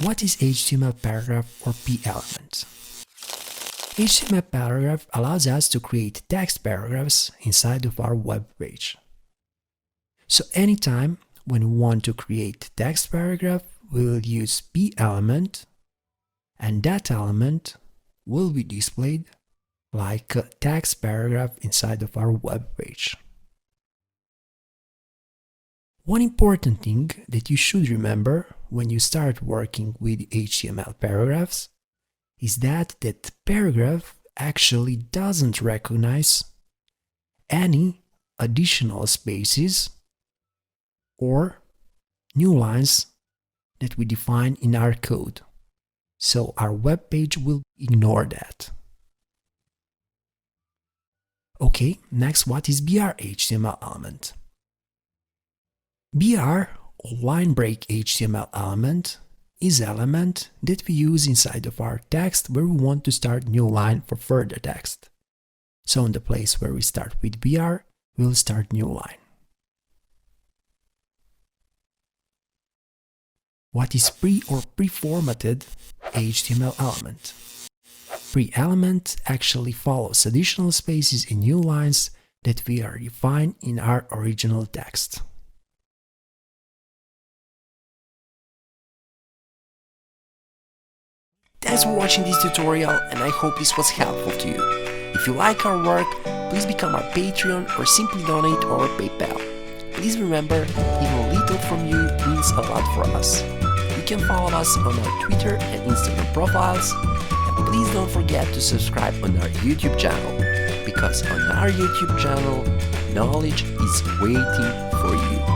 What is HTML paragraph or p-element? HTML paragraph allows us to create text paragraphs inside of our web page. So anytime when we want to create text paragraph, we will use p-element, and that element will be displayed like a text paragraph inside of our web page. One important thing that you should remember when you start working with HTML paragraphs is that paragraph actually doesn't recognize any additional spaces or new lines that we define in our code. So our web page will ignore that. Okay, next, what is BR HTML element? BR, or line break HTML element, is element that we use inside of our text where we want to start new line for further text. So in the place where we start with BR, we will start new line. What is pre or preformatted HTML element? Pre-element actually follows additional spaces in new lines that we are defined in our original text. Thanks for watching this tutorial, and I hope this was helpful to you. If you like our work, please become our Patreon or simply donate to our PayPal. Please remember, even a little from you means a lot for us. You can follow us on our Twitter and Instagram profiles, and please don't forget to subscribe on our YouTube channel, because on our YouTube channel, knowledge is waiting for you.